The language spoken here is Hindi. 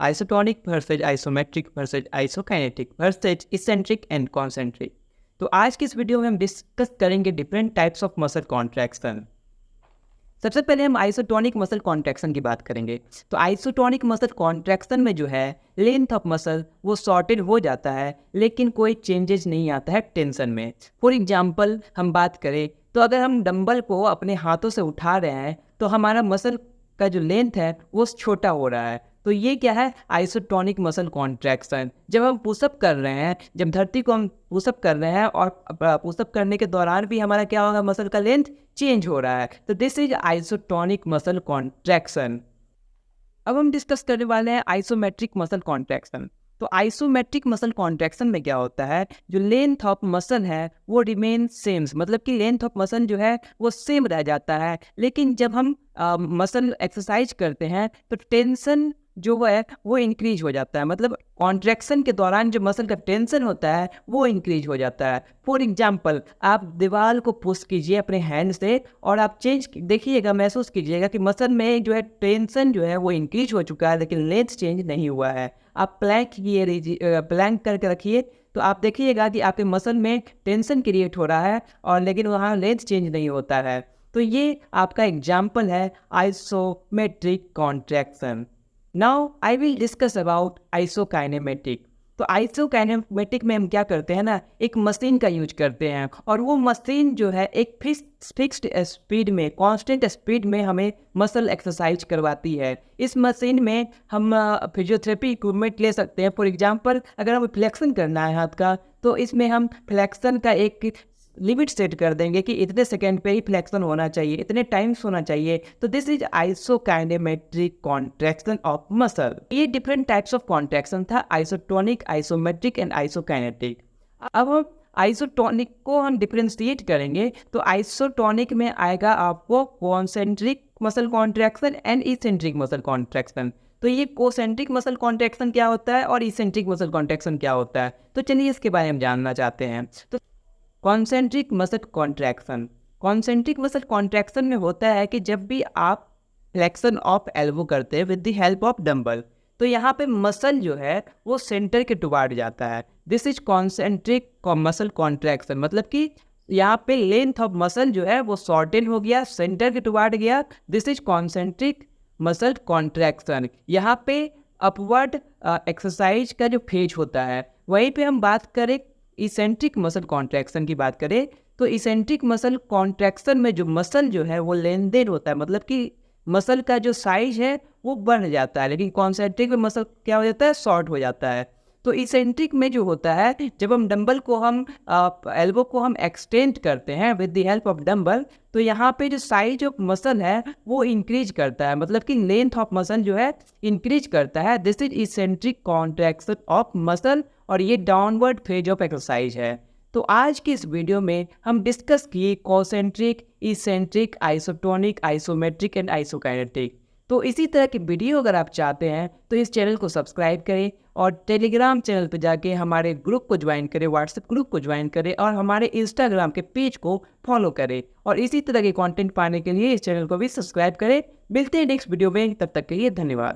Isotonic versus isometric versus isokinetic versus eccentric and concentric. तो आज की इस वीडियो में हम डिस्कस करेंगे different types of muscle contraction. सबसे पहले हम आइसोटोनिक मसल कॉन्ट्रैक्शन की बात करेंगे। तो आइसोटोनिक मसल कॉन्ट्रैक्शन में जो है लेंथ ऑफ मसल वो शॉर्टेड हो जाता है, लेकिन कोई चेंजेस नहीं आता है टेंशन में। फॉर एग्जांपल हम बात करें तो अगर हम डंबल को अपने हाथों से उठा रहे हैं तो हमारा मसल का जो लेंथ है वो छोटा हो रहा है। तो ये क्या है? Isotonic muscle contraction. जब हम पुशअप कर रहे हैं, जब धरती को हम पुशअप कर रहे हैं और पुशअप करने के दौरान भी हमारा क्या होगा, मसल का लेंथ चेंज हो रहा है। तो this is isotonic muscle contraction. अब हम डिस्कस करने वाले हैं आइसोमेट्रिक मसल कॉन्ट्रैक्शन। तो आइसोमेट्रिक मसल कॉन्ट्रैक्शन में क्या होता है, जो लेंथ ऑफ मसल है वो रिमेन सेम, मतलब कि लेंथ ऑफ मसल जो है वो सेम रह जाता है। लेकिन जब हम मसल एक्सरसाइज करते हैं तो टेंशन जो है वो इंक्रीज हो जाता है, मतलब कॉन्ट्रैक्शन के दौरान जो मसल का टेंशन होता है वो इंक्रीज हो जाता है। फॉर एग्जांपल आप दीवार को पुश कीजिए अपने हैंड से और आप चेंज देखिएगा, महसूस कीजिएगा कि मसल में जो है टेंशन जो है वो इंक्रीज हो चुका है, लेकिन लेंथ चेंज नहीं हुआ है। आप प्लैंक प्लैंक करके रखिए तो आप देखिएगा कि आपके मसल में टेंशन क्रिएट हो रहा है और लेकिन वहाँ लेंथ चेंज नहीं होता है। तो ये आपका एग्जाम्पल है isometric contraction. Now I will discuss about isokinematic. तो आइसोकाइनेमेटिक में हम क्या करते हैं ना, एक मशीन का यूज करते हैं और वो मशीन जो है एक फिक्स्ड स्पीड में, कांस्टेंट स्पीड में हमें मसल एक्सरसाइज करवाती है। इस मशीन में हम फिजियोथेरेपी इक्विपमेंट ले सकते हैं। फॉर एग्जांपल अगर हमें फ्लेक्शन करना है हाथ का तो इसमें हम फ्लेक्शन का एक लिमिट सेट कर देंगे कि इतने सेकेंड पे ही फ्लेक्शन होना चाहिए, इतने टाइम्स होना चाहिए। तो this is isokinematic contraction of muscle. ये डिफरेंट टाइप्स ऑफ कॉन्ट्रैक्शन था, आइसोटोनिक, आइसोमेट्रिक एंड आइसोकाइनेटिक। अब हम आइसोटोनिक को हम डिफरेंशिएट करेंगे तो आइसोटोनिक में आएगा आपको concentric muscle contraction and eccentric muscle contraction. तो ये कोसेंट्रिक मसल कॉन्ट्रैक्शन क्या होता है और इसेंट्रिक मसल कॉन्ट्रैक्शन क्या होता है, तो चलिए इसके बारे में जानना चाहते हैं। तो concentric muscle contraction, concentric muscle contraction में होता है कि जब भी आप फ्लेक्शन ऑफ एल्बो करते हैं with the help of dumbbell तो यहाँ पे मसल जो है वो सेंटर के टुवार्ड जाता है। This is concentric muscle contraction, मतलब कि यहाँ पे लेंथ ऑफ मसल जो है वो शॉर्टेन हो गया, सेंटर के टुवार्ड गया। This is concentric muscle contraction. यहाँ पे अपवर्ड एक्सरसाइज का जो फेज होता है, वहीं पे हम बात करें इसेंट्रिक मसल कॉन्ट्रैक्शन की बात करें तो इसेंट्रिक मसल कॉन्ट्रैक्शन में जो मसल जो है वो लेनदेन होता है, मतलब कि मसल का जो साइज है वो बढ़ जाता है, लेकिन कॉन्सेंट्रिक में मसल क्या हो जाता है, शॉर्ट हो जाता है। तो इसेंट्रिक में जो होता है, जब हम डंबल को हम एल्बो को हम एक्सटेंड करते हैं with the help of dumbbell तो यहाँ पे जो साइज ऑफ मसल है वो इंक्रीज करता है, मतलब कि लेंथ ऑफ मसल जो है इंक्रीज करता है। This is eccentric contraction of muscle और ये डाउनवर्ड फेज ऑफ एक्सरसाइज है। तो आज की इस वीडियो में हम डिस्कस किए concentric, eccentric, isotonic, isometric and isokinetic. तो इसी तरह की वीडियो अगर आप चाहते हैं तो इस चैनल को सब्सक्राइब करें और टेलीग्राम चैनल पर जाके हमारे ग्रुप को ज्वाइन करें, व्हाट्सएप ग्रुप को ज्वाइन करें और हमारे इंस्टाग्राम के पेज को फॉलो करें। और इसी तरह के कंटेंट पाने के लिए इस चैनल को भी सब्सक्राइब करें। मिलते हैं नेक्स्ट वीडियो में, तब तक के लिए धन्यवाद।